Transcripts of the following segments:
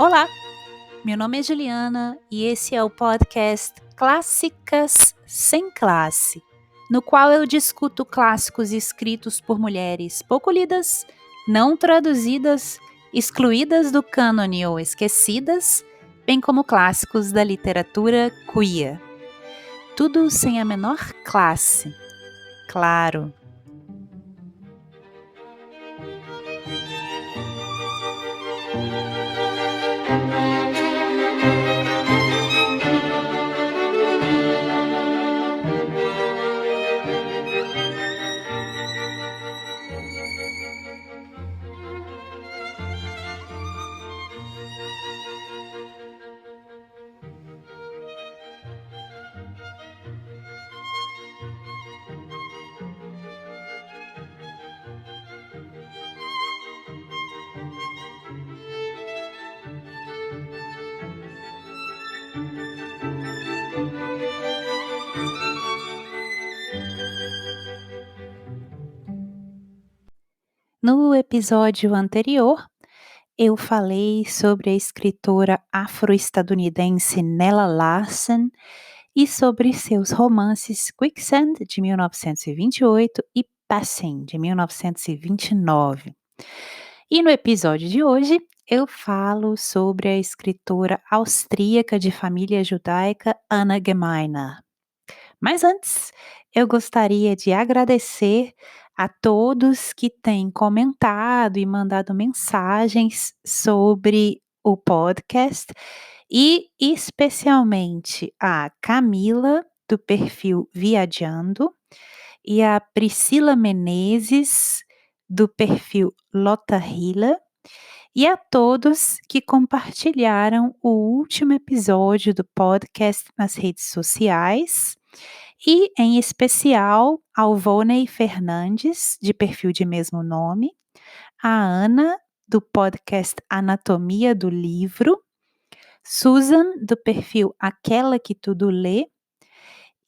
Olá, meu nome é Juliana e esse é o podcast Clássicas Sem Classe, no qual eu discuto clássicos escritos por mulheres pouco lidas, não traduzidas, excluídas do cânone ou esquecidas, bem como clássicos da literatura queer. Tudo sem a menor classe, claro. No episódio anterior, eu falei sobre a escritora afro-estadunidense Nella Larsen e sobre seus romances Quicksand, de 1928, e Passing, de 1929. E no episódio de hoje, eu falo sobre a escritora austríaca de família judaica Anna Gemeiner. Mas antes, eu gostaria de agradecer a todos que têm comentado e mandado mensagens sobre o podcast e especialmente a Camila, do perfil Viajando, e a Priscila Menezes, do perfil Lotta Hila, e a todos que compartilharam o último episódio do podcast nas redes sociais e, em especial, ao Voney Fernandes, de perfil de mesmo nome, a Ana, do podcast Anatomia do Livro, Susan, do perfil Aquela que Tudo Lê,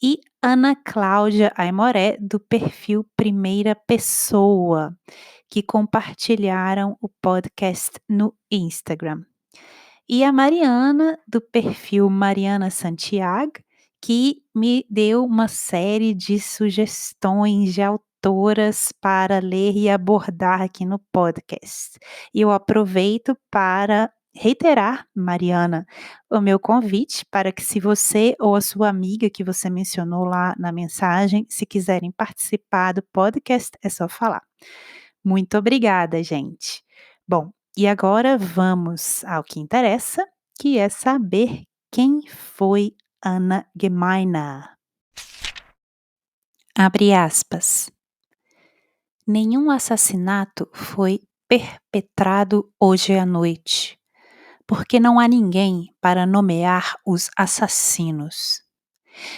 e Ana Cláudia Aimoré, do perfil Primeira Pessoa, que compartilharam o podcast no Instagram. E a Mariana, do perfil Mariana Santiago, que me deu uma série de sugestões de autoras para ler e abordar aqui no podcast. E eu aproveito para reiterar, Mariana, o meu convite para que, se você ou a sua amiga que você mencionou lá na mensagem, se quiserem participar do podcast, é só falar. Muito obrigada, gente. Bom, e agora vamos ao que interessa, que é saber quem foi Anna Gemeiner. Abre aspas. Nenhum assassinato foi perpetrado hoje à noite, porque não há ninguém para nomear os assassinos.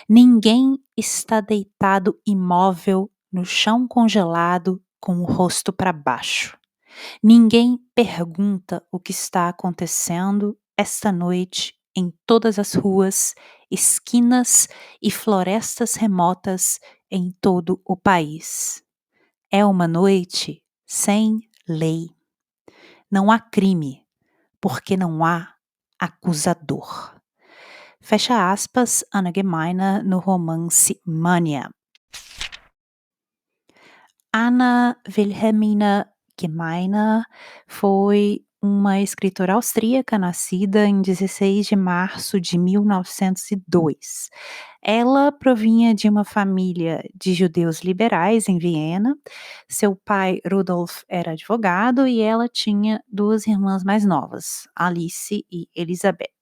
Ninguém está deitado imóvel no chão congelado com o rosto para baixo. Ninguém pergunta o que está acontecendo esta noite em todas as ruas, esquinas e florestas remotas em todo o país. É uma noite sem lei. Não há crime, porque não há acusador. Fecha aspas, Anna Gemeiner no romance Mania. Anna Wilhelmina Gemeiner foi uma escritora austríaca nascida em 16 de março de 1902. Ela provinha de uma família de judeus liberais em Viena. Seu pai, Rudolf, era advogado e ela tinha duas irmãs mais novas, Alice e Elisabeth.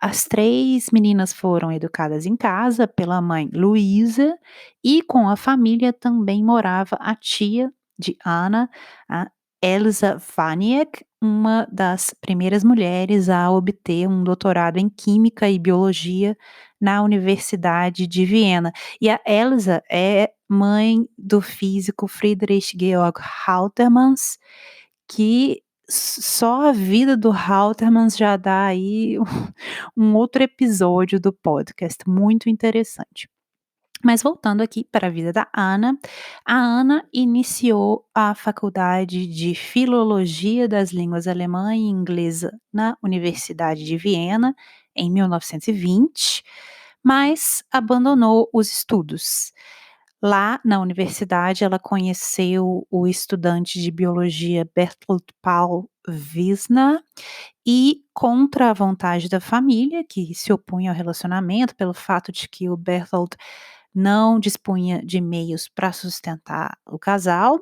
As três meninas foram educadas em casa pela mãe Luísa e com a família também morava a tia de Ana, a Elsa Vaniek, uma das primeiras mulheres a obter um doutorado em Química e Biologia na Universidade de Viena. E a Elsa é mãe do físico Friedrich Georg Hautermans, que só a vida do Hautermans já dá aí um outro episódio do podcast, muito interessante. Mas voltando aqui para a vida da Ana, a Ana iniciou a faculdade de Filologia das Línguas Alemã e Inglesa na Universidade de Viena em 1920, mas abandonou os estudos. Lá na universidade, ela conheceu o estudante de biologia Bertold Paul Wiesner e, contra a vontade da família, que se opunha ao relacionamento pelo fato de que o Bertold não dispunha de meios para sustentar o casal,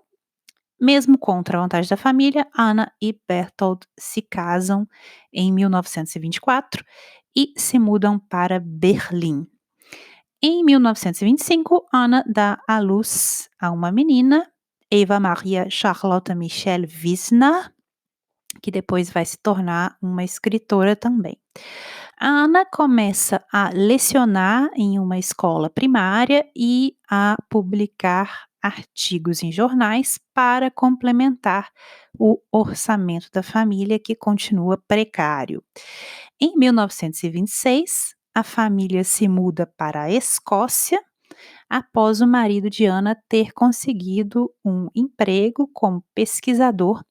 mesmo contra a vontade da família, Anna e Bertold se casam em 1924 e 24 e se mudam para Berlim. Em 1925, Anna dá à luz a uma menina, Eva Maria Charlotte Michelle Wiesner, que depois vai se tornar uma escritora também. A Ana começa a lecionar em uma escola primária e a publicar artigos em jornais para complementar o orçamento da família, que continua precário. Em 1926, a família se muda para a Escócia após o marido de Ana ter conseguido um emprego como pesquisador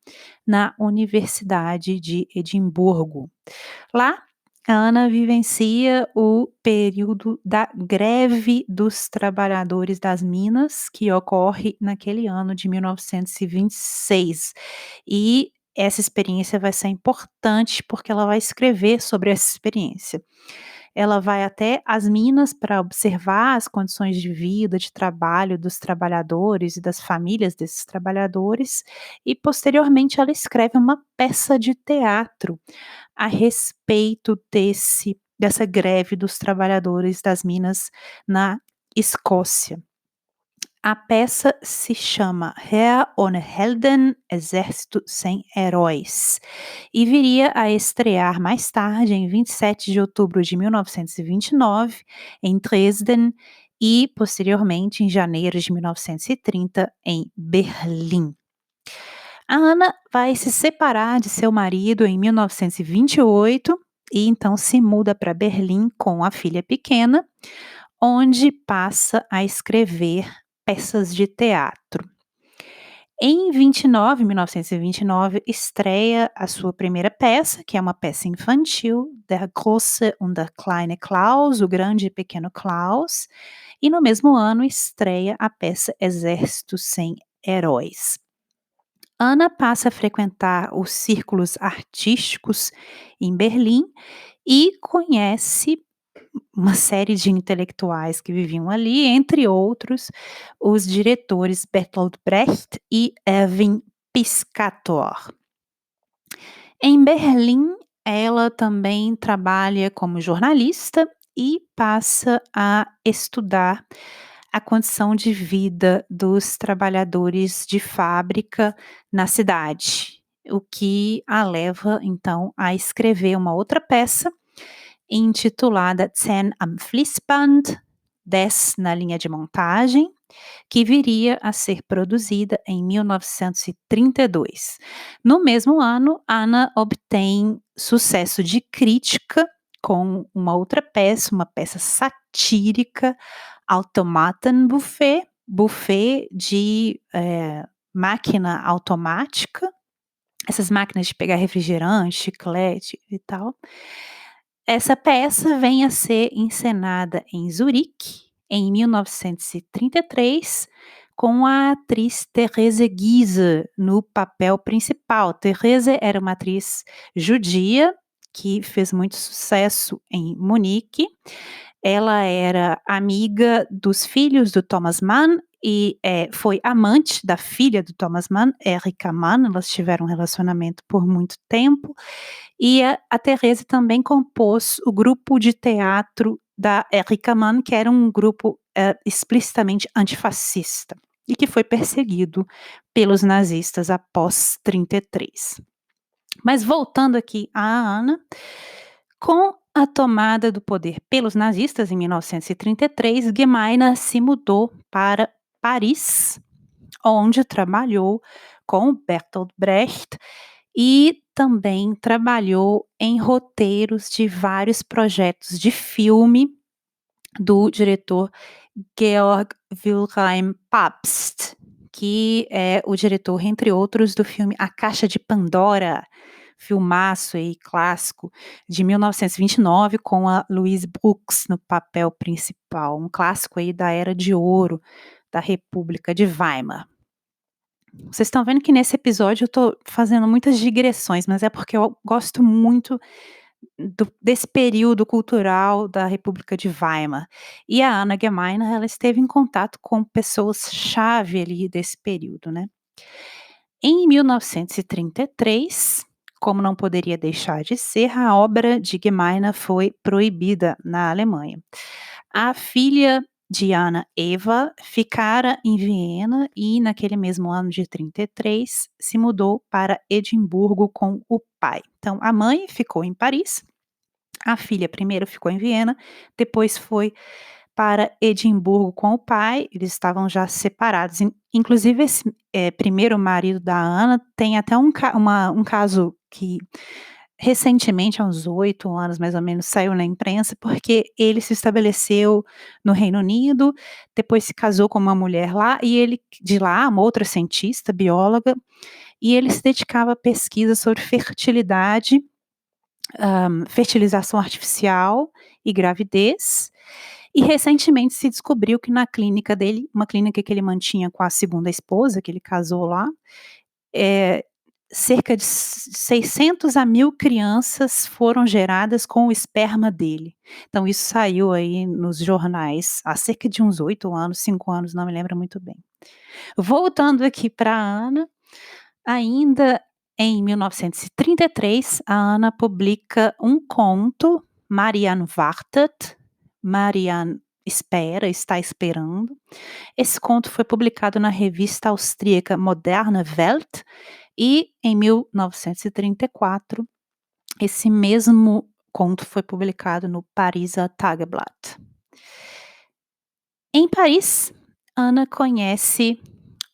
na Universidade de Edimburgo. Lá, a Ana vivencia o período da greve dos trabalhadores das minas, que ocorre naquele ano de 1926. E essa experiência vai ser importante, porque ela vai escrever sobre essa experiência. Ela vai até as minas para observar as condições de vida, de trabalho dos trabalhadores e das famílias desses trabalhadores, e posteriormente ela escreve uma peça de teatro a respeito dessa greve dos trabalhadores das minas na Escócia. A peça se chama Heer ohne Helden, Exército Sem Heróis, e viria a estrear mais tarde, em 27 de outubro de 1929, em Dresden, e posteriormente, em janeiro de 1930, em Berlim. A Ana vai se separar de seu marido em 1928 e então se muda para Berlim com a filha pequena, onde passa a escrever peças de teatro. Em 1929, estreia a sua primeira peça, que é uma peça infantil, Der große und der kleine Klaus, o grande e pequeno Klaus, e no mesmo ano estreia a peça Exército Sem Heróis. Ana passa a frequentar os círculos artísticos em Berlim e conhece uma série de intelectuais que viviam ali, entre outros, os diretores Bertolt Brecht e Erwin Piscator. Em Berlim, ela também trabalha como jornalista e passa a estudar a condição de vida dos trabalhadores de fábrica na cidade, o que a leva, então, a escrever uma outra peça intitulada Zehn am Fließband, 10 na linha de montagem, que viria a ser produzida em 1932. No mesmo ano, Anna obtém sucesso de crítica com uma outra peça, uma peça satírica, Automatenbuffet, buffet de máquina automática, essas máquinas de pegar refrigerante, chiclete e tal. Essa peça vem a ser encenada em Zurique, em 1933, com a atriz Therese Giehse no papel principal. Therese era uma atriz judia que fez muito sucesso em Munique. Ela era amiga dos filhos do Thomas Mann e foi amante da filha do Thomas Mann, Erika Mann. Elas tiveram um relacionamento por muito tempo. E a Therese também compôs o grupo de teatro da Erika Mann, que era um grupo explicitamente antifascista e que foi perseguido pelos nazistas após 33. Mas voltando aqui à Ana, com a tomada do poder pelos nazistas em 1933, Gemeiner se mudou para Paris, onde trabalhou com Bertolt Brecht e também trabalhou em roteiros de vários projetos de filme do diretor Georg Wilhelm Pabst, que é o diretor, entre outros, do filme A Caixa de Pandora, filmaço aí clássico de 1929 com a Louise Brooks no papel principal, um clássico aí da era de ouro da República de Weimar. Vocês estão vendo que nesse episódio eu tô fazendo muitas digressões, mas é porque eu gosto muito desse período cultural da República de Weimar. E a Anna Gemeiner, ela esteve em contato com pessoas-chave ali desse período, né. Em 1933, como não poderia deixar de ser, a obra de Gemeiner foi proibida na Alemanha. A filha de Anna, Eva, ficara em Viena e, naquele mesmo ano de 33, se mudou para Edimburgo com o pai. Então, a mãe ficou em Paris, a filha primeiro ficou em Viena, depois foi para Edimburgo com o pai, eles estavam já separados. Inclusive esse, primeiro marido da Ana tem até um caso que recentemente, há uns 8 anos mais ou menos, saiu na imprensa, porque ele se estabeleceu no Reino Unido, depois se casou com uma mulher lá, e ele de lá, uma outra cientista, bióloga, e ele se dedicava a pesquisa sobre fertilidade, fertilização artificial e gravidez. E recentemente se descobriu que na clínica dele, uma clínica que ele mantinha com a segunda esposa, que ele casou lá, eh, cerca de 600 a 1.000 crianças foram geradas com o esperma dele. Então isso saiu aí nos jornais há cerca de uns 8 anos, 5 anos, não me lembro muito bem. Voltando aqui para a Ana, ainda em 1933, a Ana publica um conto, Marianne wartet, Marianne espera, está esperando. Esse conto foi publicado na revista austríaca Moderne Welt e, em 1934, esse mesmo conto foi publicado no Pariser Tageblatt. Em Paris, Ana conhece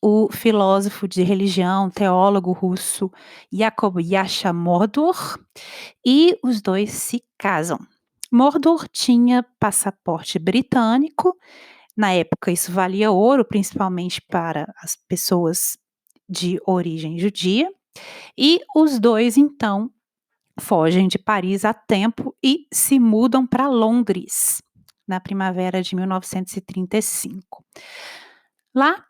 o filósofo de religião, teólogo russo Jacob Yasha Mordor, e os dois se casam. Mordor tinha passaporte britânico, na época isso valia ouro, principalmente para as pessoas de origem judia, e os dois então fogem de Paris a tempo e se mudam para Londres, na primavera de 1935. Lá,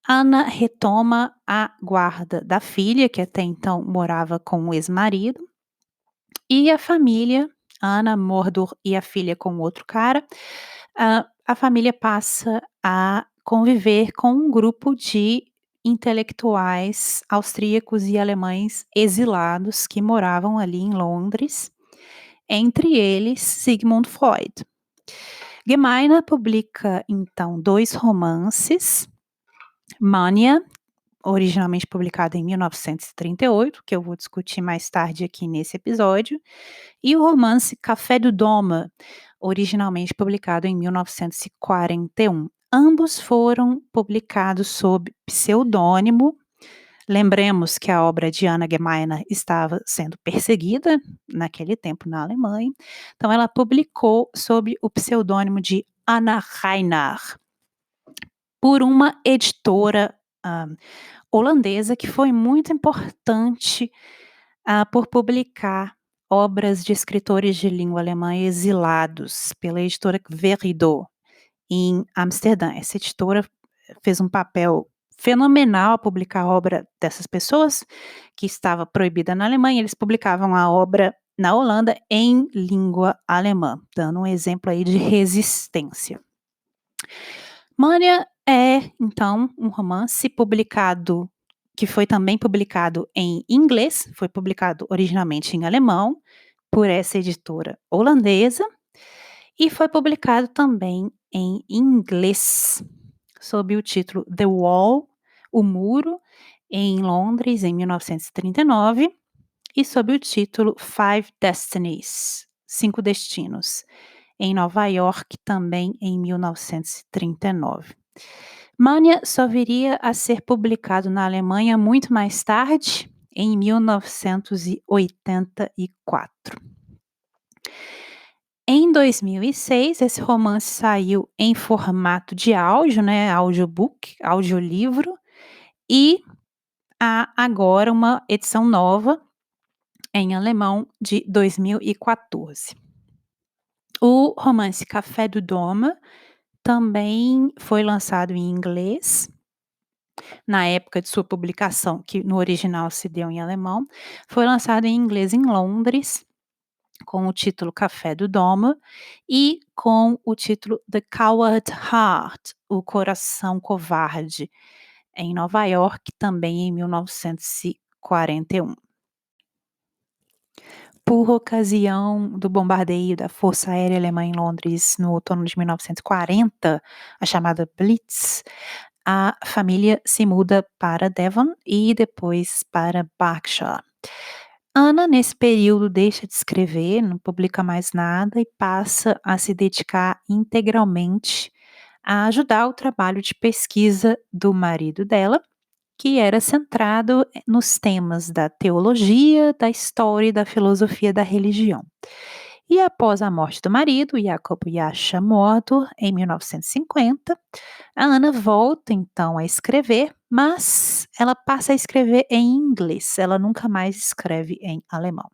Ana retoma a guarda da filha, que até então morava com o ex-marido, e a família, Ana, Mordor e a filha com outro cara, a família passa a conviver com um grupo de intelectuais austríacos e alemães exilados que moravam ali em Londres, entre eles Sigmund Freud. Gemeiner publica então 2 romances, Mania, originalmente publicado em 1938, que eu vou discutir mais tarde aqui nesse episódio, e o romance Café do Dôme, originalmente publicado em 1941. Ambos foram publicados sob pseudônimo. Lembremos que a obra de Anna Gemeiner estava sendo perseguida naquele tempo na Alemanha, então ela publicou sob o pseudônimo de Anna Reinach, por uma editora holandesa que foi muito importante por publicar obras de escritores de língua alemã exilados pela editora Verido, em Amsterdã. Essa editora fez um papel fenomenal a publicar a obra dessas pessoas, que estava proibida na Alemanha, eles publicavam a obra na Holanda em língua alemã, dando um exemplo aí de resistência. Mania é, então, um romance publicado, que foi também publicado em inglês, foi publicado originalmente em alemão, por essa editora holandesa, e foi publicado também em inglês, sob o título The Wall, O Muro, em Londres, em 1939, e sob o título Five Destinies, Cinco Destinos, em Nova York, também em 1939. Mania só viria a ser publicado na Alemanha muito mais tarde, em 1984. Em 2006, esse romance saiu em formato de áudio, né, audiobook, audiolivro, e há agora uma edição nova em alemão de 2014. O romance Café do Doma também foi lançado em inglês, na época de sua publicação, que no original se deu em alemão, foi lançado em inglês em Londres, com o título Café do Doma e com o título The Coward Heart, O Coração Covarde, em Nova York, também em 1941. Por ocasião do bombardeio da Força Aérea Alemã em Londres no outono de 1940, a chamada Blitz, a família se muda para Devon e depois para Berkshire. Ana, nesse período, deixa de escrever, não publica mais nada e passa a se dedicar integralmente a ajudar o trabalho de pesquisa do marido dela, que era centrado nos temas da teologia, da história e da filosofia da religião. E após a morte do marido, Jacob Yasha Mordor, em 1950, a Ana volta então a escrever, mas ela passa a escrever em inglês, ela nunca mais escreve em alemão.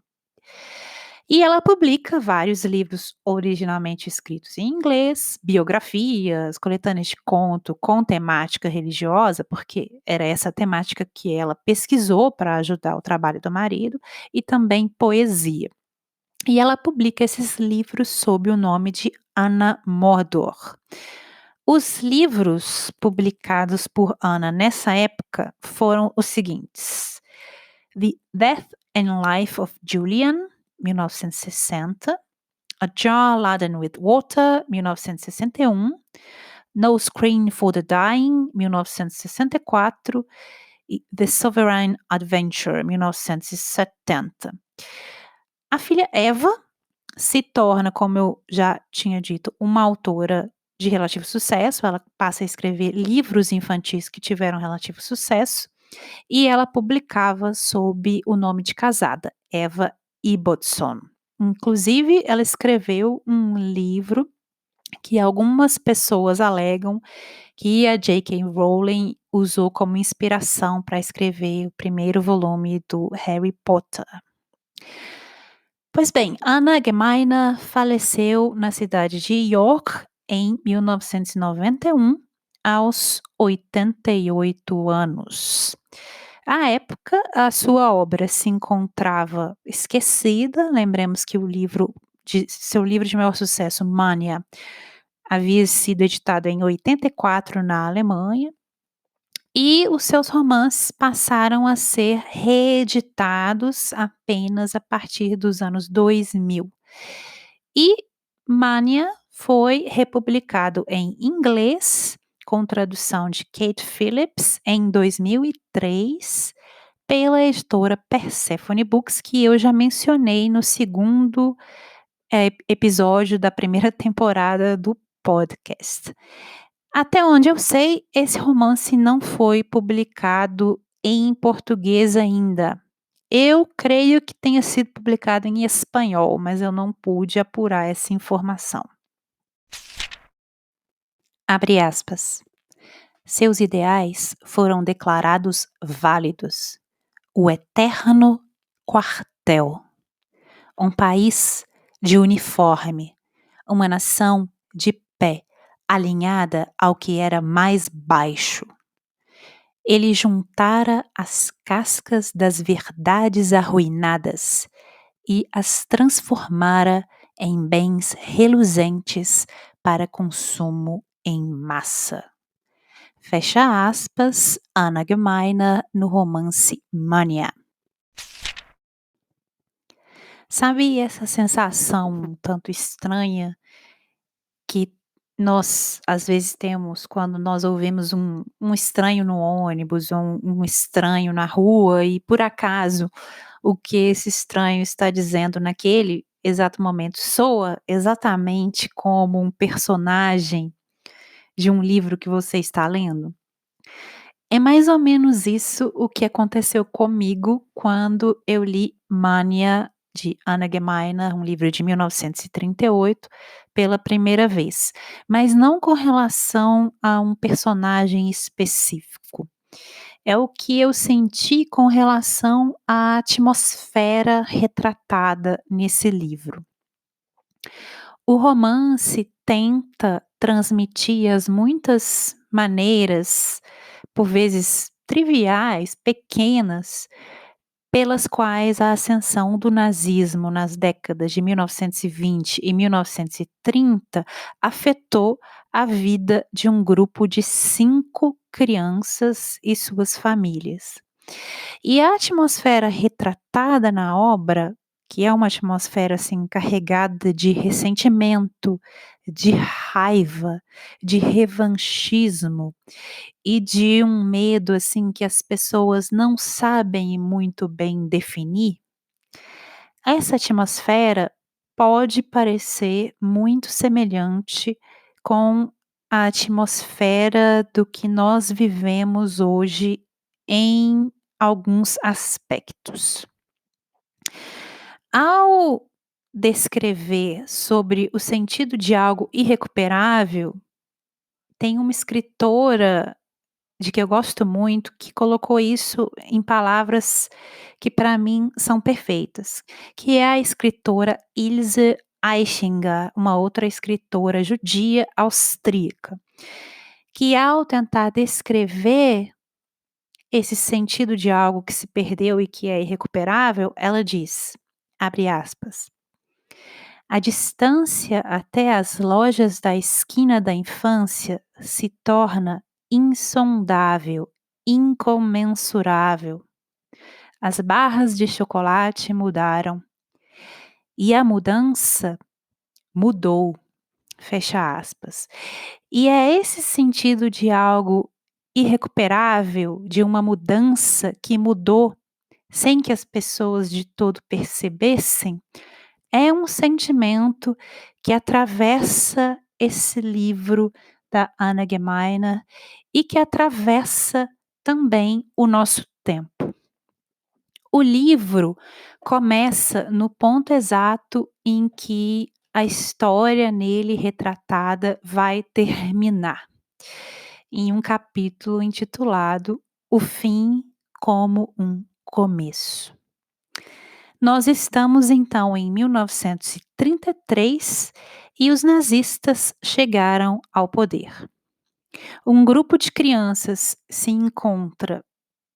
E ela publica vários livros originalmente escritos em inglês, biografias, coletâneas de conto com temática religiosa, porque era essa temática que ela pesquisou para ajudar o trabalho do marido, e também poesia. E ela publica esses livros sob o nome de Ana Mordor. Os livros publicados por Ana nessa época foram os seguintes: The Death and Life of Julian, 1960, A Jar Laden with Water, 1961, No Screen for the Dying, 1964 e The Sovereign Adventure, 1970. A filha Eva se torna, como eu já tinha dito, uma autora de relativo sucesso. Ela passa a escrever livros infantis que tiveram relativo sucesso e ela publicava sob o nome de casada, Eva Ibbotson. Inclusive, ela escreveu um livro que algumas pessoas alegam que a J.K. Rowling usou como inspiração para escrever o primeiro volume do Harry Potter. Pois bem, Anna Gemeiner faleceu na cidade de York em 1991, aos 88 anos. À época, a sua obra se encontrava esquecida. Lembremos que seu livro de maior sucesso, Mania, havia sido editado em 84 na Alemanha, e os seus romances passaram a ser reeditados apenas a partir dos anos 2000. E Mania foi republicado em inglês, com tradução de Kate Phillips, em 2003, pela editora Persephone Books, que eu já mencionei no segundo episódio da primeira temporada do podcast. Até onde eu sei, esse romance não foi publicado em português ainda. Eu creio que tenha sido publicado em espanhol, mas eu não pude apurar essa informação. Abre aspas. Seus ideais foram declarados válidos. O eterno quartel. Um país de uniforme. Uma nação de pé, alinhada ao que era mais baixo. Ele juntara as cascas das verdades arruinadas e as transformara em bens reluzentes para consumo em massa. Fecha aspas, Anna Gemeiner, no romance Mania. Sabe essa sensação um tanto estranha que nós às vezes temos quando nós ouvimos um estranho no ônibus ou um estranho na rua e por acaso o que esse estranho está dizendo naquele exato momento soa exatamente como um personagem de um livro que você está lendo? É mais ou menos isso o que aconteceu comigo quando eu li Mania de Anna Gemeiner, um livro de 1938, pela primeira vez, mas não com relação a um personagem específico. É o que eu senti com relação à atmosfera retratada nesse livro. O romance tenta transmitir as muitas maneiras, por vezes triviais, pequenas, pelas quais a ascensão do nazismo nas décadas de 1920 e 1930 afetou a vida de um grupo de 5 crianças e suas famílias. E a atmosfera retratada na obra, que é uma atmosfera, assim, carregada de ressentimento, de raiva, de revanchismo e de um medo, assim, que as pessoas não sabem muito bem definir, essa atmosfera pode parecer muito semelhante com a atmosfera do que nós vivemos hoje em alguns aspectos. Ao descrever sobre o sentido de algo irrecuperável, tem uma escritora de que eu gosto muito, que colocou isso em palavras que para mim são perfeitas, que é a escritora Ilse Aichinger, uma outra escritora judia austríaca, que ao tentar descrever esse sentido de algo que se perdeu e que é irrecuperável, ela diz, abre aspas: "A distância até as lojas da esquina da infância se torna insondável, incomensurável. As barras de chocolate mudaram e a mudança mudou", fecha aspas. E é esse sentido de algo irrecuperável, de uma mudança que mudou sem que as pessoas de todo percebessem, é um sentimento que atravessa esse livro da Anna Gemeiner e que atravessa também o nosso tempo. O livro começa no ponto exato em que a história nele retratada vai terminar, em um capítulo intitulado O Fim como um Começo. Nós estamos então em 1933 e os nazistas chegaram ao poder. Um grupo de crianças se encontra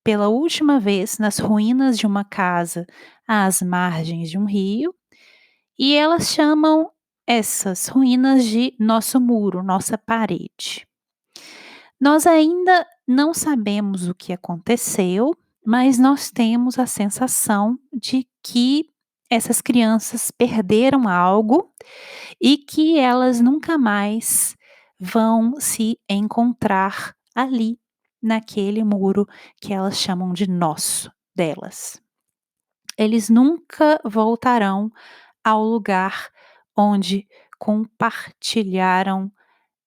pela última vez nas ruínas de uma casa às margens de um rio e elas chamam essas ruínas de nosso muro, nossa parede. Nós ainda não sabemos o que aconteceu, mas nós temos a sensação de que essas crianças perderam algo e que elas nunca mais vão se encontrar ali, naquele muro que elas chamam de nosso, delas. Eles nunca voltarão ao lugar onde compartilharam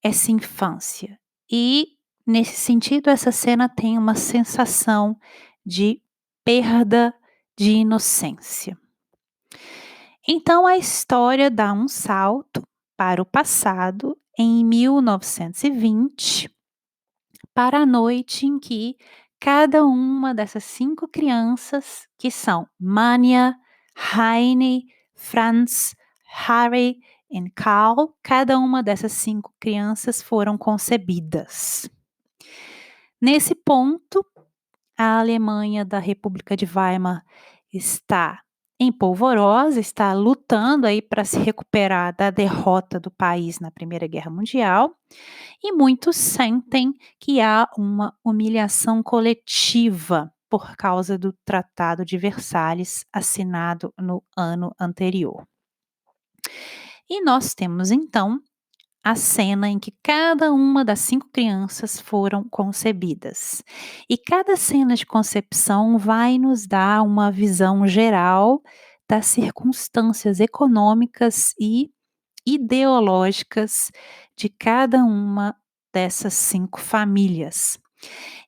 essa infância. E, nesse sentido, essa cena tem uma sensação de perda de inocência. Então a história dá um salto para o passado em 1920, para a noite em que cada uma dessas 5 crianças, que são Mania, Heine, Franz, Harry e Karl, cada uma dessas 5 crianças foram concebidas. Nesse ponto, a Alemanha da República de Weimar está em polvorosa, está lutando aí para se recuperar da derrota do país na Primeira Guerra Mundial, e muitos sentem que há uma humilhação coletiva por causa do Tratado de Versalhes assinado no ano anterior. E nós temos então a cena em que cada uma das 5 crianças foram concebidas. E cada cena de concepção vai nos dar uma visão geral das circunstâncias econômicas e ideológicas de cada uma dessas 5 famílias.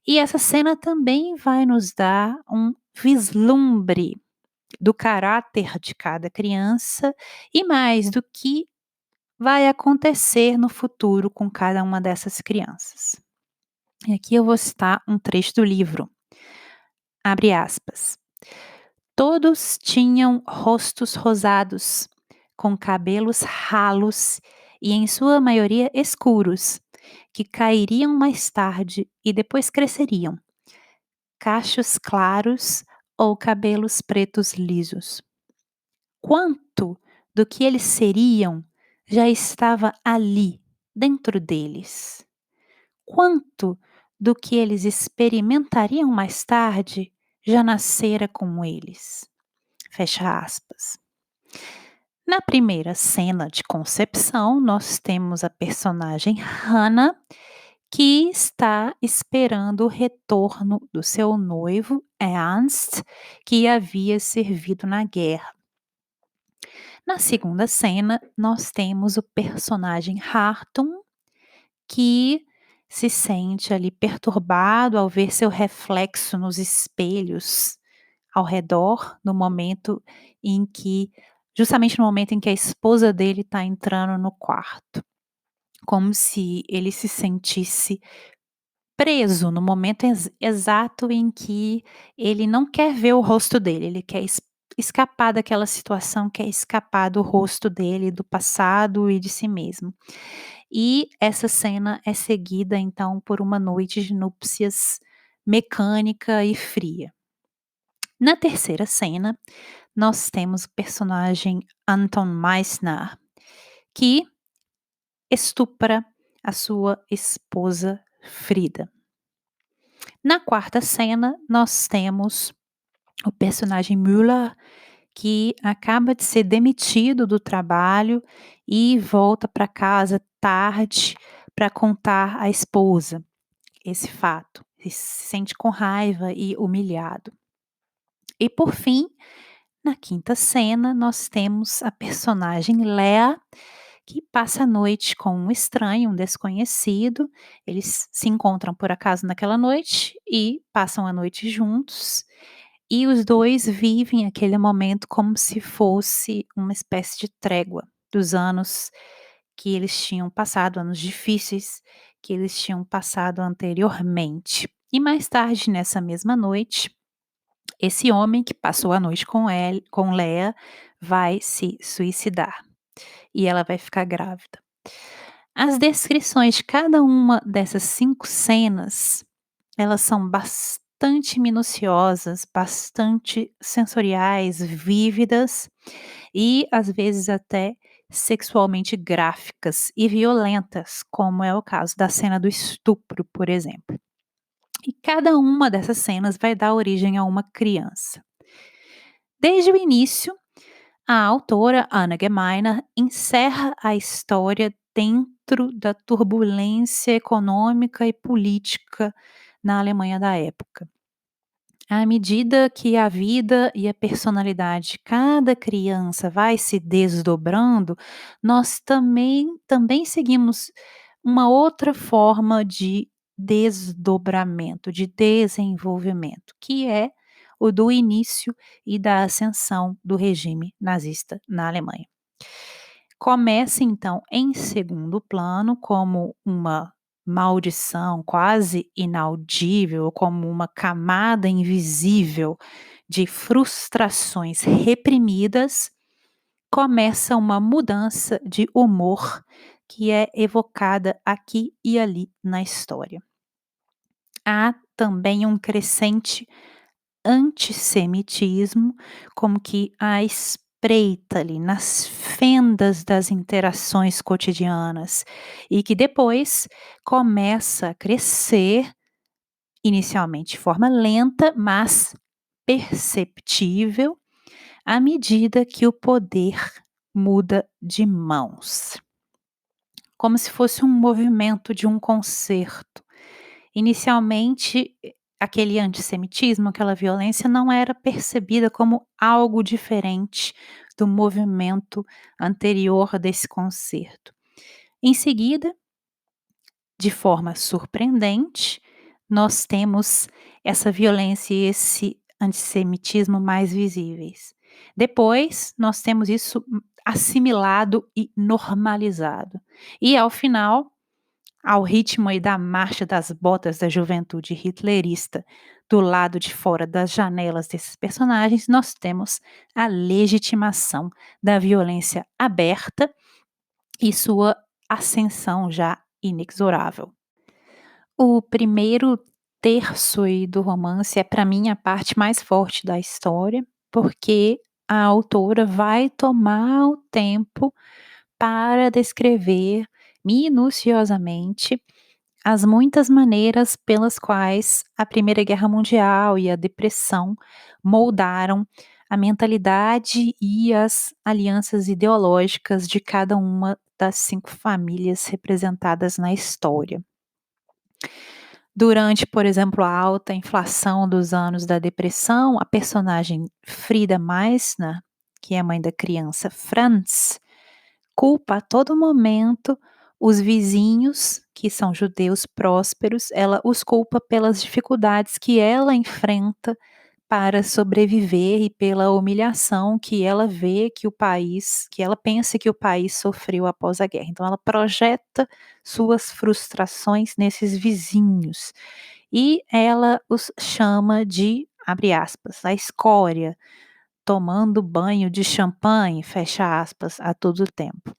E essa cena também vai nos dar um vislumbre do caráter de cada criança e mais do que vai acontecer no futuro com cada uma dessas crianças. E aqui eu vou citar um trecho do livro, abre aspas. Todos tinham rostos rosados, com cabelos ralos e em sua maioria escuros, que cairiam mais tarde e depois cresceriam, cachos claros ou cabelos pretos lisos. Quanto do que eles seriam já estava ali, dentro deles? Quanto do que eles experimentariam mais tarde já nascera com eles? Fecha aspas. Na primeira cena de concepção, nós temos a personagem Hannah, que está esperando o retorno do seu noivo, Ernst, que havia servido na guerra. Na segunda cena, nós temos o personagem Hartung, que se sente ali perturbado ao ver seu reflexo nos espelhos ao redor, no momento em que, justamente no momento em que a esposa dele está entrando no quarto, como se ele se sentisse preso no momento exato em que ele não quer ver o rosto dele, ele quer escapar daquela situação, quer escapar do rosto dele, do passado e de si mesmo. E essa cena é seguida então por uma noite de núpcias mecânica e fria. Na terceira cena, nós temos o personagem Anton Meissner, que estupra a sua esposa Frida. Na quarta cena, nós temos o personagem Müller, que acaba de ser demitido do trabalho e volta para casa tarde para contar à esposa esse fato. Ele se sente com raiva e humilhado. E por fim, na quinta cena, nós temos a personagem Lea, que passa a noite com um estranho, um desconhecido. Eles se encontram por acaso naquela noite e passam a noite juntos. E os dois vivem aquele momento como se fosse uma espécie de trégua dos anos que eles tinham passado, anos difíceis que eles tinham passado anteriormente. E mais tarde, nessa mesma noite, esse homem que passou a noite com Leia, vai se suicidar e ela vai ficar grávida. As descrições de cada uma dessas 5 cenas, elas são bastante minuciosas, bastante sensoriais, vívidas e às vezes até sexualmente gráficas e violentas, como é o caso da cena do estupro, por exemplo. E cada uma dessas cenas vai dar origem a uma criança. Desde o início, a autora Anna Gemeiner encerra a história dentro da turbulência econômica e política na Alemanha da época. À medida que a vida e a personalidade de cada criança vai se desdobrando, nós também seguimos uma outra forma de desdobramento, de desenvolvimento, que é o do início e da ascensão do regime nazista na Alemanha. Começa então em segundo plano como uma maldição quase inaudível, como uma camada invisível de frustrações reprimidas, começa uma mudança de humor que é evocada aqui e ali na história. Há também um crescente antissemitismo, como que à espreita ali nas fendas das interações cotidianas e que depois começa a crescer, inicialmente de forma lenta, mas perceptível, à medida que o poder muda de mãos. Como se fosse um movimento de um concerto. Inicialmente, aquele antissemitismo, aquela violência não era percebida como algo diferente do movimento anterior desse concerto. Em seguida, de forma surpreendente, nós temos essa violência e esse antissemitismo mais visíveis. Depois, nós temos isso assimilado e normalizado. E ao final, ao ritmo aí da marcha das botas da juventude hitlerista, do lado de fora das janelas desses personagens, nós temos a legitimação da violência aberta e sua ascensão já inexorável. O primeiro terço aí do romance é, para mim, a parte mais forte da história, porque a autora vai tomar o tempo para descrever minuciosamente as muitas maneiras pelas quais a Primeira Guerra Mundial e a depressão moldaram a mentalidade e as alianças ideológicas de cada uma das 5 famílias representadas na história. Durante, por exemplo, a alta inflação dos anos da depressão, a personagem Frida Meissner, que é a mãe da criança Franz, culpa a todo momento os vizinhos, que são judeus prósperos, ela os culpa pelas dificuldades que ela enfrenta para sobreviver e pela humilhação que ela vê que ela pensa que o país sofreu após a guerra. Então ela projeta suas frustrações nesses vizinhos e ela os chama de, abre aspas, "a escória, tomando banho de champanhe", fecha aspas, a todo tempo.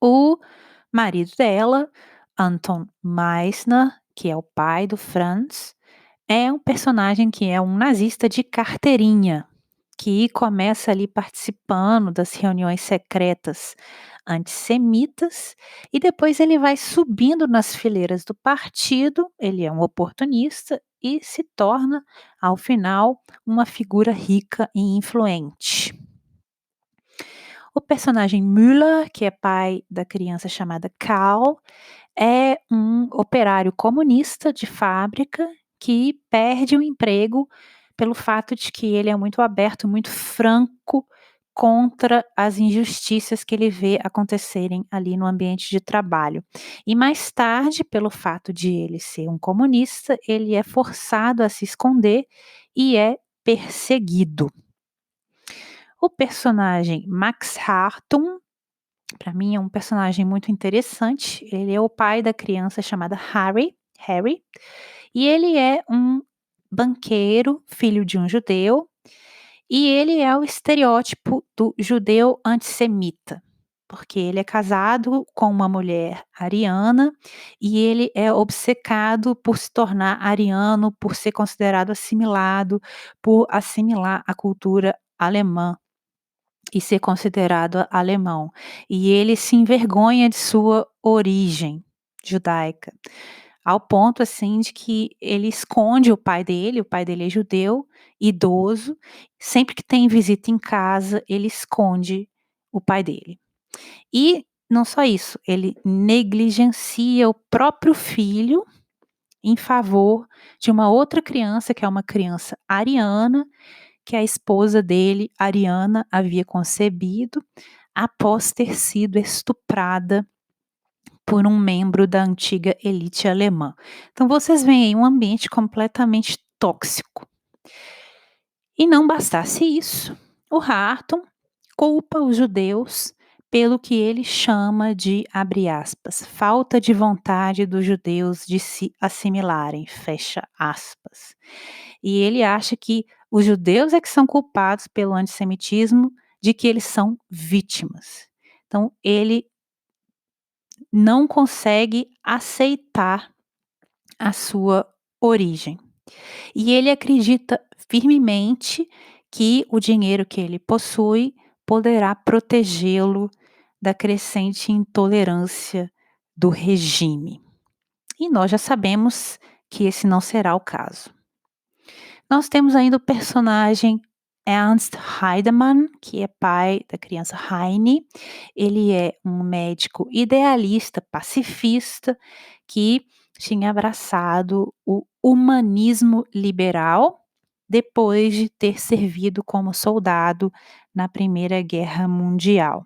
O marido dela, Anton Meissner, que é o pai do Franz, é um personagem que é um nazista de carteirinha, que começa ali participando das reuniões secretas antissemitas e depois ele vai subindo nas fileiras do partido, ele é um oportunista e se torna, ao final, uma figura rica e influente. O personagem Müller, que é pai da criança chamada Karl, é um operário comunista de fábrica que perde o emprego pelo fato de que ele é muito aberto, muito franco contra as injustiças que ele vê acontecerem ali no ambiente de trabalho. E mais tarde, pelo fato de ele ser um comunista, ele é forçado a se esconder e é perseguido. O personagem Max Hartung, para mim é um personagem muito interessante, ele é o pai da criança chamada Harry, e ele é um banqueiro, filho de um judeu, e ele é o estereótipo do judeu antissemita, porque ele é casado com uma mulher ariana, e ele é obcecado por se tornar ariano, por ser considerado assimilado, por assimilar a cultura alemã e ser considerado alemão. E ele se envergonha de sua origem judaica, ao ponto, assim, de que ele esconde o pai dele é judeu, idoso, sempre que tem visita em casa, ele esconde o pai dele. E não só isso, ele negligencia o próprio filho em favor de uma outra criança, que é uma criança ariana, que a esposa dele, Ariana, havia concebido após ter sido estuprada por um membro da antiga elite alemã. Então vocês veem aí um ambiente completamente tóxico. E não bastasse isso, o Harton culpa os judeus pelo que ele chama de, abre aspas, falta de vontade dos judeus de se assimilarem, fecha aspas. E ele acha que os judeus é que são culpados pelo antissemitismo, de que eles são vítimas. Então ele não consegue aceitar a sua origem. E ele acredita firmemente que o dinheiro que ele possui poderá protegê-lo da crescente intolerância do regime. E nós já sabemos que esse não será o caso. Nós temos ainda o personagem Ernst Heidemann, que é pai da criança Heine. Ele é um médico idealista, pacifista, que tinha abraçado o humanismo liberal depois de ter servido como soldado na Primeira Guerra Mundial.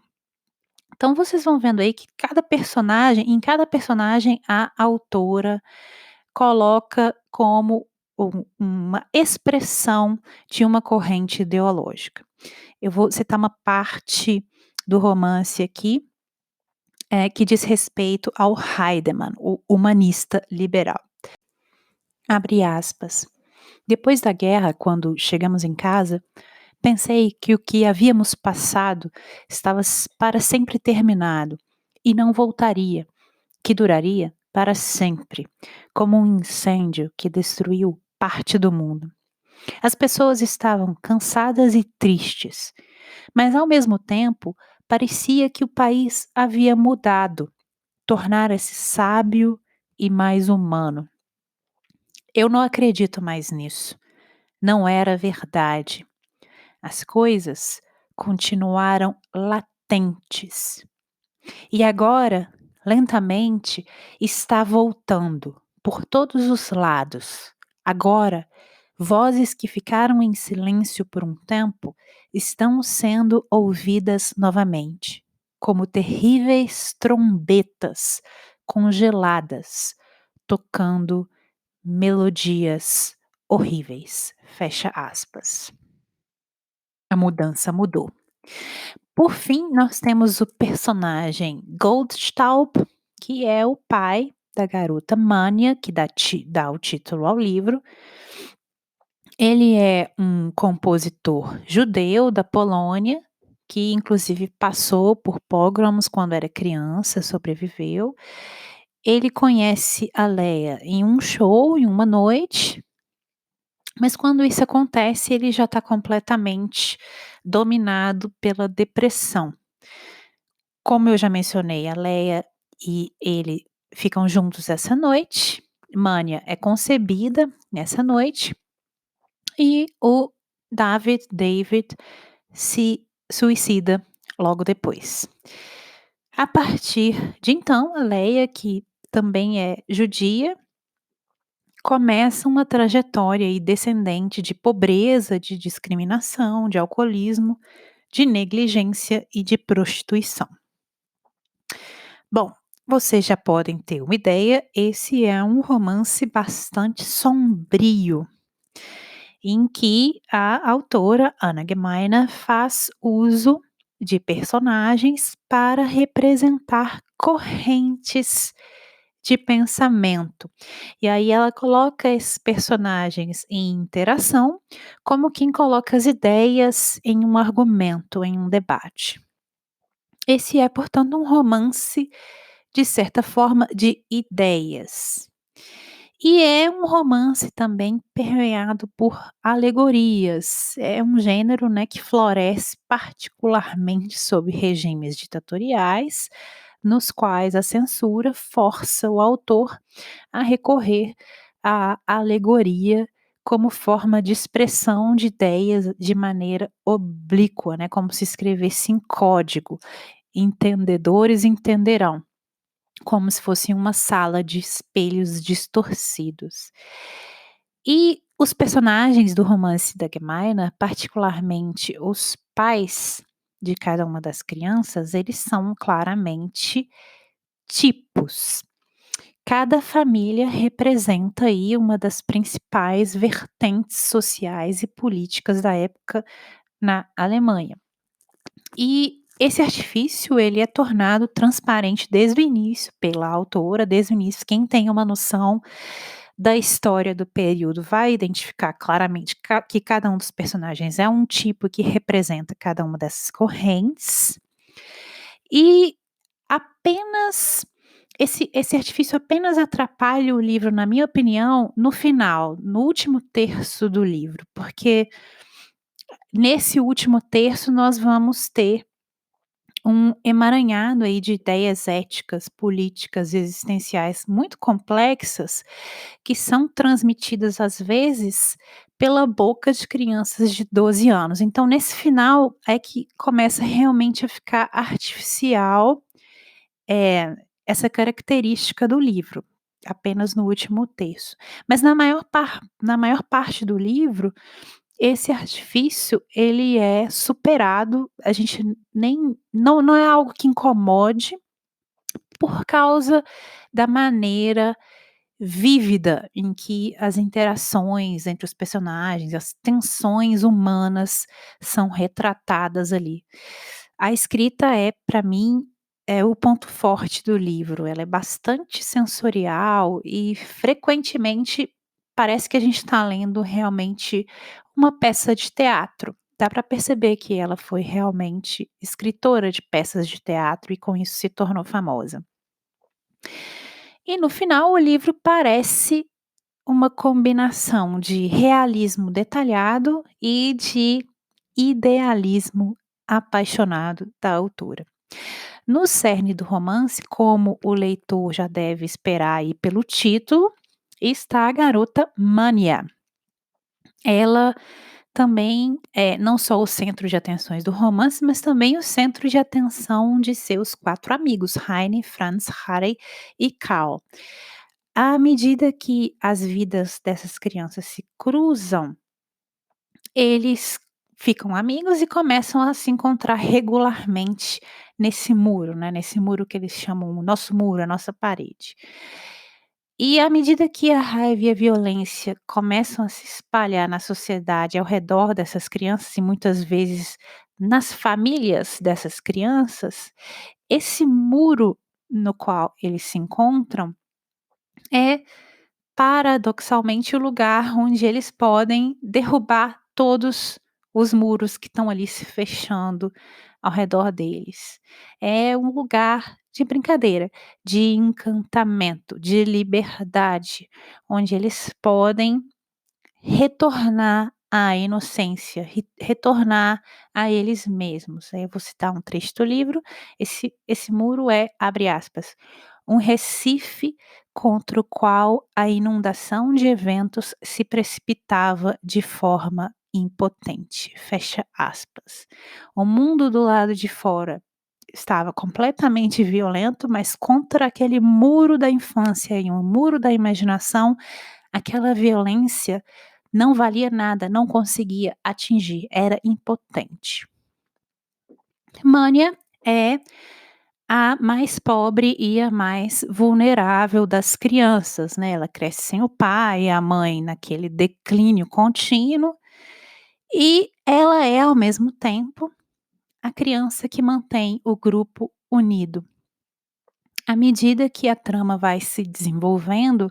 Então vocês vão vendo aí que em cada personagem a autora coloca como uma expressão de uma corrente ideológica. Eu vou citar uma parte do romance aqui, que diz respeito ao Heidemann, o humanista liberal. Abre aspas. Depois da guerra, quando chegamos em casa, pensei que o que havíamos passado estava para sempre terminado e não voltaria, que duraria para sempre, como um incêndio que destruiu parte do mundo. As pessoas estavam cansadas e tristes, mas ao mesmo tempo parecia que o país havia mudado, tornara-se sábio e mais humano. Eu não acredito mais nisso. Não era verdade. As coisas continuaram latentes. E agora, lentamente, está voltando por todos os lados. Agora, vozes que ficaram em silêncio por um tempo estão sendo ouvidas novamente, como terríveis trombetas congeladas, tocando melodias horríveis. Fecha aspas. A mudança mudou. Por fim, nós temos o personagem Goldstaub, que é o pai da garota Mania, que dá o título ao livro. Ele é um compositor judeu da Polônia, que inclusive passou por pogroms quando era criança, sobreviveu. Ele conhece a Leia em um show, em uma noite, mas quando isso acontece, ele já está completamente dominado pela depressão. Como eu já mencionei, a Leia e ele ficam juntos essa noite. Mania é concebida nessa noite e o David se suicida logo depois. A partir de então, a Leia, que também é judia, começa uma trajetória aí descendente de pobreza, de discriminação, de alcoolismo, de negligência e de prostituição. Bom, vocês já podem ter uma ideia, esse é um romance bastante sombrio, em que a autora Anna Gemeiner faz uso de personagens para representar correntes de pensamento. E aí ela coloca esses personagens em interação, como quem coloca as ideias em um argumento, em um debate. Esse é, portanto, um romance, de certa forma, de ideias. E é um romance também permeado por alegorias. É um gênero, né, que floresce particularmente sob regimes ditatoriais, nos quais a censura força o autor a recorrer à alegoria como forma de expressão de ideias de maneira oblíqua, né, como se escrevesse em código. Entendedores entenderão, como se fosse uma sala de espelhos distorcidos. E os personagens do romance da Gemeiner, particularmente os pais de cada uma das crianças, eles são claramente tipos. Cada família representa aí uma das principais vertentes sociais e políticas da época na Alemanha. E esse artifício, ele é tornado transparente desde o início pela autora, desde o início. Quem tem uma noção da história do período vai identificar claramente que cada um dos personagens é um tipo que representa cada uma dessas correntes. E apenas esse artifício apenas atrapalha o livro, na minha opinião, no final, no último terço do livro, porque nesse último terço nós vamos ter um emaranhado aí de ideias éticas, políticas, existenciais muito complexas, que são transmitidas às vezes pela boca de crianças de 12 anos. Então, nesse final é que começa realmente a ficar artificial, essa característica do livro, apenas no último terço. Mas na maior parte do livro, esse artifício, ele é superado, a gente nem não é algo que incomode, por causa da maneira vívida em que as interações entre os personagens, as tensões humanas são retratadas ali. A escrita é, para mim, é o ponto forte do livro. Ela é bastante sensorial e frequentemente parece que a gente está lendo realmente uma peça de teatro. Dá para perceber que ela foi realmente escritora de peças de teatro e com isso se tornou famosa. E no final o livro parece uma combinação de realismo detalhado e de idealismo apaixonado da autora. No cerne do romance, como o leitor já deve esperar aí pelo título, está a garota Mania. Ela também é não só o centro de atenções do romance, mas também o centro de atenção de seus 4 amigos, Heine, Franz, Harry e Karl. À medida que as vidas dessas crianças se cruzam, eles ficam amigos e começam a se encontrar regularmente nesse muro, né, nesse muro que eles chamam o nosso muro, a nossa parede. E à medida que a raiva e a violência começam a se espalhar na sociedade ao redor dessas crianças e muitas vezes nas famílias dessas crianças, esse muro no qual eles se encontram é paradoxalmente o lugar onde eles podem derrubar todos os muros que estão ali se fechando ao redor deles. É um lugar de brincadeira, de encantamento, de liberdade, onde eles podem retornar à inocência, retornar a eles mesmos. Aí eu vou citar um trecho do livro, esse muro é, abre aspas, um recife contra o qual a inundação de eventos se precipitava de forma impotente, fecha aspas. O mundo do lado de fora estava completamente violento, mas contra aquele muro da infância e um muro da imaginação, aquela violência não valia nada, não conseguia atingir, era impotente. Mânia é a mais pobre e a mais vulnerável das crianças, né, ela cresce sem o pai, a mãe naquele declínio contínuo, e ela é ao mesmo tempo a criança que mantém o grupo unido. À medida que a trama vai se desenvolvendo,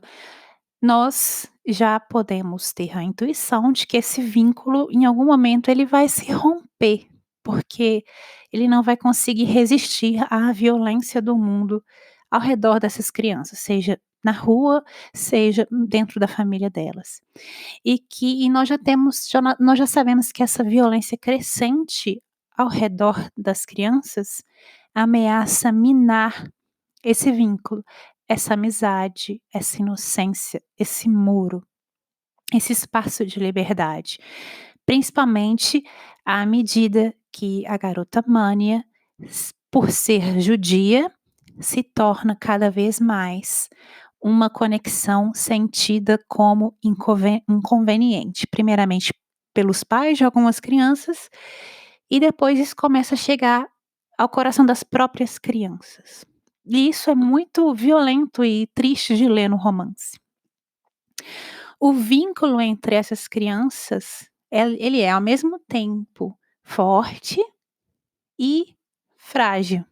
nós já podemos ter a intuição de que esse vínculo, em algum momento, ele vai se romper, porque ele não vai conseguir resistir à violência do mundo ao redor dessas crianças, seja na rua, seja dentro da família delas. E nós já temos, nós já sabemos que essa violência crescente ao redor das crianças ameaça minar esse vínculo, essa amizade, essa inocência, esse muro, esse espaço de liberdade, principalmente à medida que a garota Mânia, por ser judia, se torna cada vez mais uma conexão sentida como inconveniente, primeiramente pelos pais de algumas crianças, e depois isso começa a chegar ao coração das próprias crianças. E isso é muito violento e triste de ler no romance. O vínculo entre essas crianças, ele é ao mesmo tempo forte e frágil.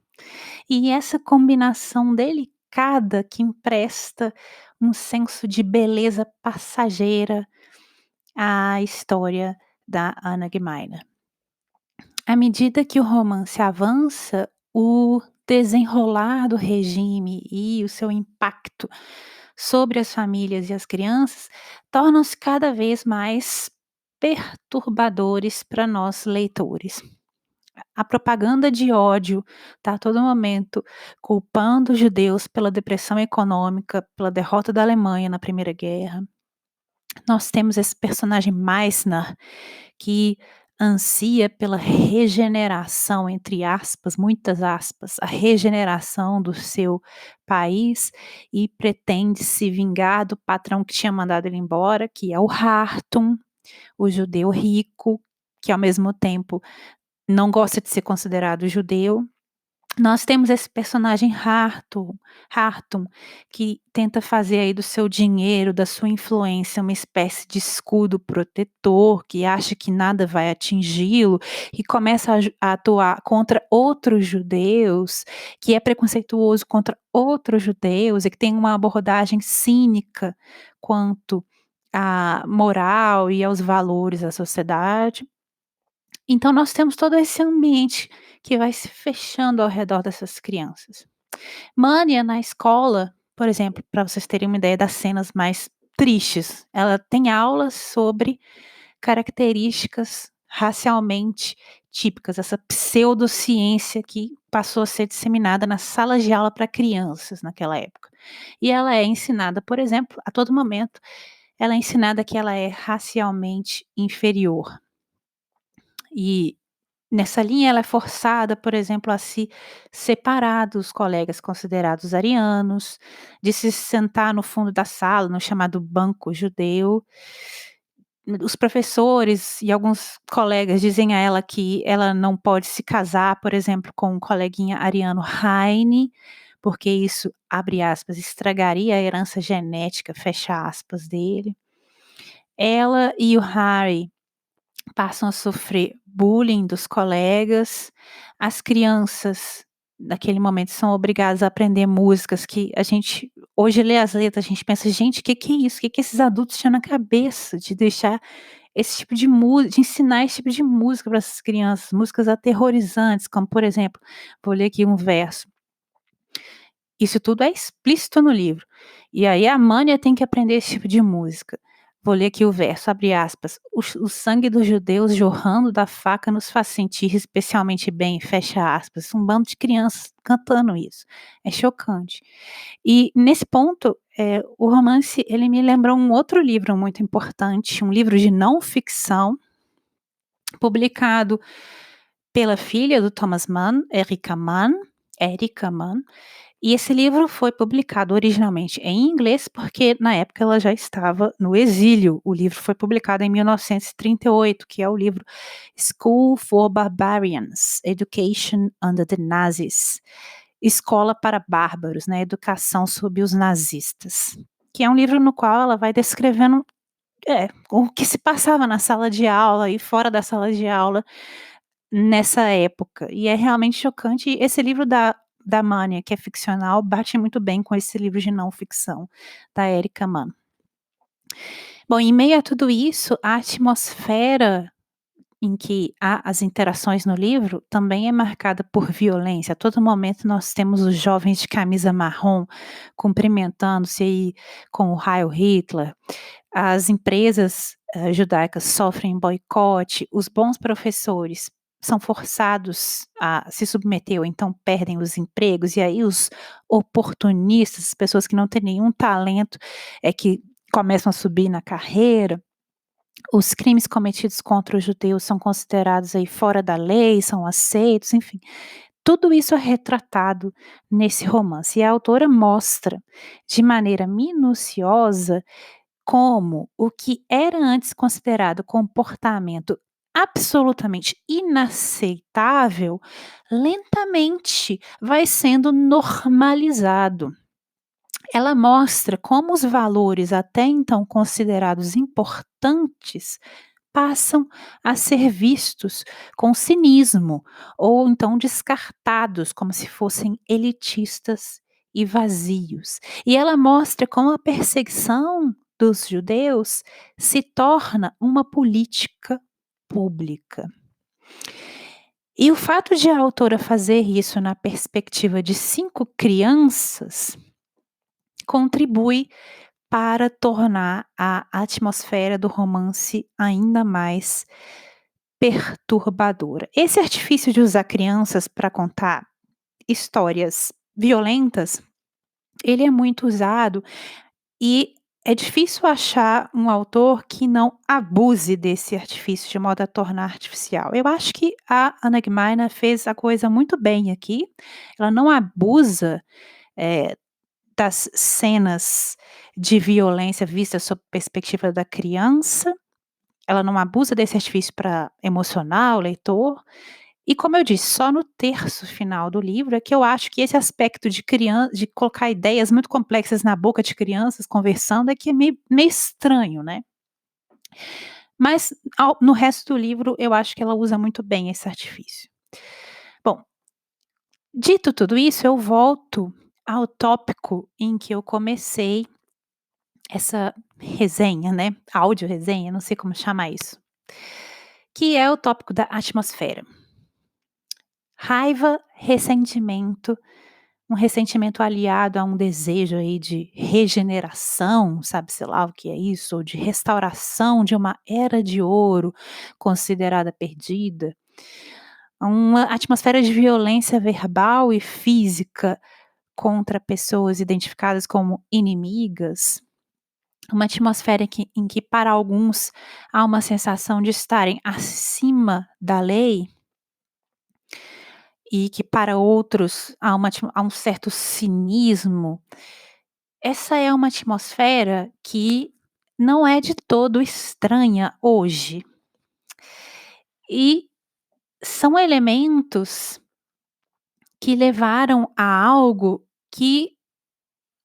E essa combinação delicada que empresta um senso de beleza passageira à história da Anna Gmeiner. À medida que o romance avança, o desenrolar do regime e o seu impacto sobre as famílias e as crianças tornam-se cada vez mais perturbadores para nós leitores. A propaganda de ódio está a todo momento culpando os judeus pela depressão econômica, pela derrota da Alemanha na Primeira Guerra. Nós temos esse personagem Meissner, que ansia pela regeneração, entre aspas, muitas aspas, a regeneração do seu país e pretende se vingar do patrão que tinha mandado ele embora, que é o Hartung, o judeu rico, que ao mesmo tempo não gosta de ser considerado judeu, Nós temos esse personagem Hartung, que tenta fazer aí do seu dinheiro, da sua influência, uma espécie de escudo protetor, que acha que nada vai atingi-lo e começa a atuar contra outros judeus, que é preconceituoso contra outros judeus e que tem uma abordagem cínica quanto à moral e aos valores da sociedade. Então nós temos todo esse ambiente que vai se fechando ao redor dessas crianças. Mania na escola, por exemplo, para vocês terem uma ideia das cenas mais tristes, ela tem aulas sobre características racialmente típicas, essa pseudociência que passou a ser disseminada nas salas de aula para crianças naquela época. E ela é ensinada, por exemplo, a todo momento, ela é ensinada que ela é racialmente inferior. E nessa linha, ela é forçada, por exemplo, a se separar dos colegas considerados arianos, de se sentar no fundo da sala, no chamado banco judeu. Os professores e alguns colegas dizem a ela que ela não pode se casar, por exemplo, com um coleguinha ariano Heine, porque isso, abre aspas, estragaria a herança genética, fecha aspas, dele. Ela e o Harry passam a sofrer bullying dos colegas, as crianças naquele momento são obrigadas a aprender músicas que a gente hoje lê as letras, a gente pensa: "Gente, que é isso? Que esses adultos tinham na cabeça de deixar esse tipo de música, de ensinar esse tipo de música para essas crianças?", músicas aterrorizantes, como por exemplo, vou ler aqui um verso. Isso tudo é explícito no livro. E aí a Mânia tem que aprender esse tipo de música. Vou ler aqui o verso, abre aspas. O sangue dos judeus jorrando da faca nos faz sentir especialmente bem, fecha aspas. Um bando de crianças cantando isso. É chocante. E nesse ponto, o romance, ele me lembrou um outro livro muito importante, um livro de não ficção, publicado pela filha do Thomas Mann, Erika Mann, e esse livro foi publicado originalmente em inglês, porque na época ela já estava no exílio. O livro foi publicado em 1938, que é o livro School for Barbarians: Education Under the Nazis. Escola para Bárbaros, né, Educação sob os nazistas. Que é um livro no qual ela vai descrevendo o que se passava na sala de aula e fora da sala de aula nessa época, e é realmente chocante. E esse livro da Mania, que é ficcional, bate muito bem com esse livro de não ficção, da Erika Mann. Bom, em meio a tudo isso, a atmosfera em que há as interações no livro também é marcada por violência. A todo momento nós temos os jovens de camisa marrom cumprimentando-se aí com o Heil Hitler. As empresas, judaicas sofrem boicote, os bons professores são forçados a se submeter ou então perdem os empregos, e aí os oportunistas, as pessoas que não têm nenhum talento, é que começam a subir na carreira. Os crimes cometidos contra os judeus são considerados aí fora da lei, são aceitos, enfim. Tudo isso é retratado nesse romance, e a autora mostra de maneira minuciosa como o que era antes considerado comportamento absolutamente inaceitável, lentamente vai sendo normalizado. Ela mostra como os valores até então considerados importantes passam a ser vistos com cinismo, ou então descartados como se fossem elitistas e vazios. E ela mostra como a perseguição dos judeus se torna uma política pública. E o fato de a autora fazer isso na perspectiva de 5 crianças contribui para tornar a atmosfera do romance ainda mais perturbadora. Esse artifício de usar crianças para contar histórias violentas, ele é muito usado, e é difícil achar um autor que não abuse desse artifício de modo a tornar artificial. Eu acho que a Anna Gmeiner fez a coisa muito bem aqui. Ela não abusa, eh, das cenas de violência vistas sob perspectiva da criança, ela não abusa desse artifício para emocionar o leitor, E como eu disse, só no terço final do livro é que eu acho que esse aspecto de colocar ideias muito complexas na boca de crianças conversando é que é meio estranho, né. Mas no resto do livro eu acho que ela usa muito bem esse artifício. Bom, dito tudo isso, eu volto ao tópico em que eu comecei essa resenha, né, áudio resenha, não sei como chamar isso, que é o tópico da atmosfera. Raiva, ressentimento, um ressentimento aliado a um desejo aí de regeneração, sabe-se lá o que é isso, ou de restauração de uma era de ouro considerada perdida. Uma atmosfera de violência verbal e física contra pessoas identificadas como inimigas. Uma atmosfera em que para alguns há uma sensação de estarem acima da lei e que para outros há um certo cinismo. Essa é uma atmosfera que não é de todo estranha hoje. E são elementos que levaram a algo que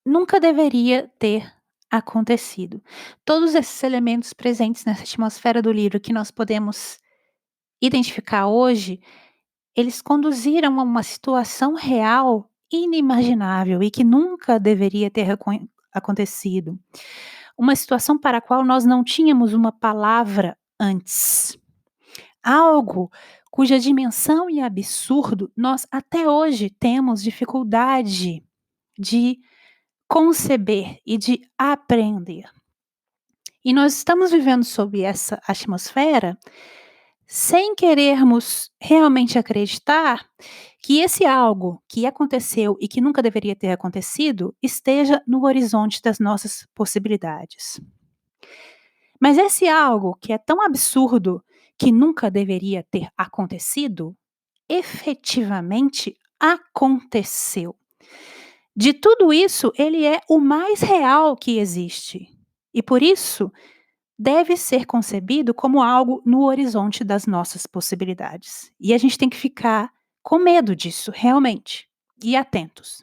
nunca deveria ter acontecido. Todos esses elementos presentes nessa atmosfera do livro que nós podemos identificar hoje, eles conduziram a uma situação real inimaginável e que nunca deveria ter acontecido. Uma situação para a qual nós não tínhamos uma palavra antes. Algo cuja dimensão e absurdo nós até hoje temos dificuldade de conceber e de apreender. E nós estamos vivendo sob essa atmosfera sem querermos realmente acreditar que esse algo que aconteceu e que nunca deveria ter acontecido esteja no horizonte das nossas possibilidades. Mas esse algo que é tão absurdo que nunca deveria ter acontecido, efetivamente aconteceu. De tudo isso, ele é o mais real que existe. E por isso, deve ser concebido como algo no horizonte das nossas possibilidades. E a gente tem que ficar com medo disso, realmente, e atentos.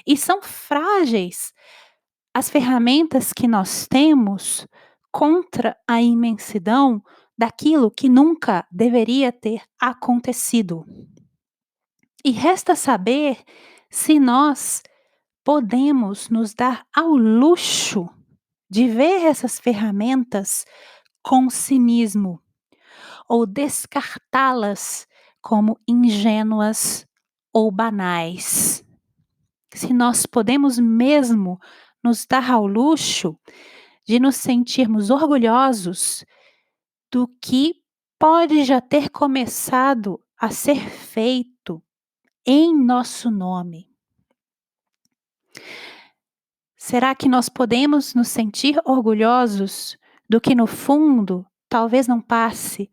E são frágeis as ferramentas que nós temos contra a imensidão daquilo que nunca deveria ter acontecido. E resta saber se nós podemos nos dar ao luxo de ver essas ferramentas com cinismo ou descartá-las como ingênuas ou banais. Se nós podemos mesmo nos dar ao luxo de nos sentirmos orgulhosos do que pode já ter começado a ser feito em nosso nome. Será que nós podemos nos sentir orgulhosos do que no fundo talvez não passe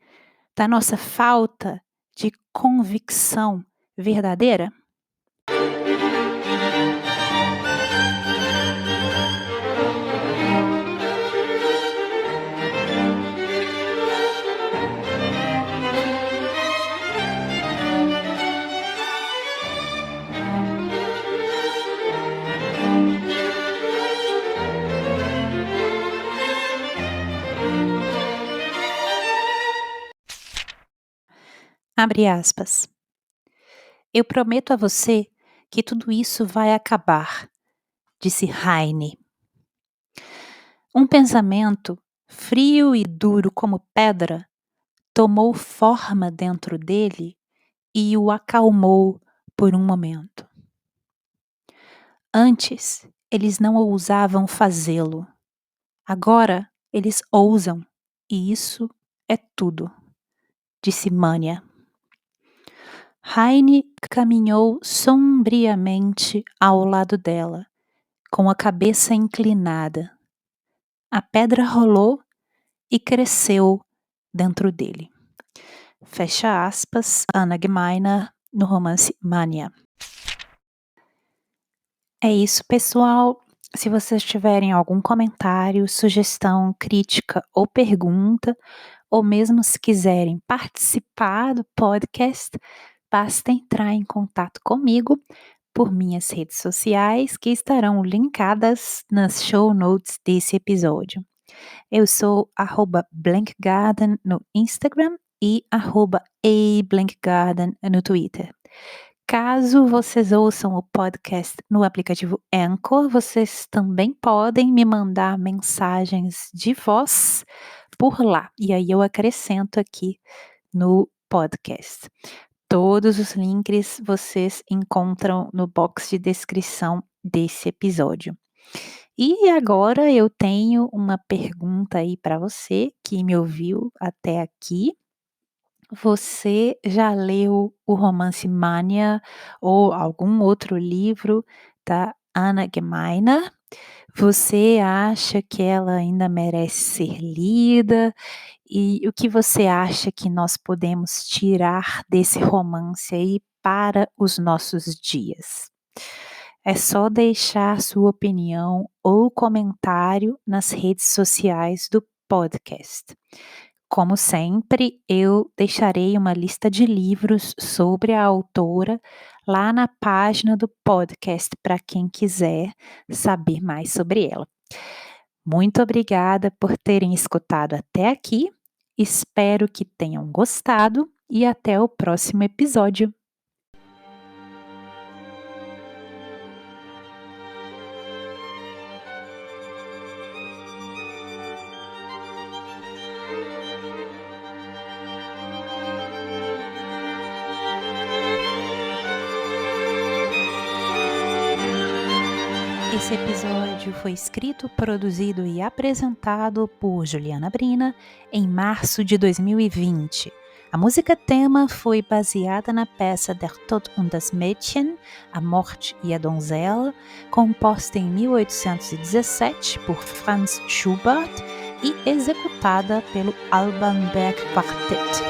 da nossa falta de convicção verdadeira? Abre aspas. Eu prometo a você que tudo isso vai acabar, disse Heine. Um pensamento, frio e duro como pedra, tomou forma dentro dele e o acalmou por um momento. Antes, eles não ousavam fazê-lo. Agora, eles ousam, e isso é tudo, disse Mania. Heine caminhou sombriamente ao lado dela, com a cabeça inclinada. A pedra rolou e cresceu dentro dele. Fecha aspas, Anna Gmeiner, no romance Mania. É isso, pessoal. Se vocês tiverem algum comentário, sugestão, crítica ou pergunta, ou mesmo se quiserem participar do podcast, basta entrar em contato comigo por minhas redes sociais que estarão linkadas nas show notes desse episódio. Eu sou @blankgarden no Instagram e @ablankgarden no Twitter. Caso vocês ouçam o podcast no aplicativo Anchor, vocês também podem me mandar mensagens de voz por lá, e aí eu acrescento aqui no podcast. Todos os links vocês encontram no box de descrição desse episódio. E agora eu tenho uma pergunta aí para você que me ouviu até aqui. Você já leu o romance Mania ou algum outro livro da Anna Gemeiner? Você acha que ela ainda merece ser lida? E o que você acha que nós podemos tirar desse romance aí para os nossos dias? É só deixar sua opinião ou comentário nas redes sociais do podcast. Como sempre, eu deixarei uma lista de livros sobre a autora lá na página do podcast para quem quiser saber mais sobre ela. Muito obrigada por terem escutado até aqui. Espero que tenham gostado e até o próximo episódio. Esse episódio foi escrito, produzido e apresentado por Juliana Brina em março de 2020. A música tema foi baseada na peça Der Tod und das Mädchen, A Morte e a Donzela, composta em 1817 por Franz Schubert e executada pelo Alban Berg Quartet.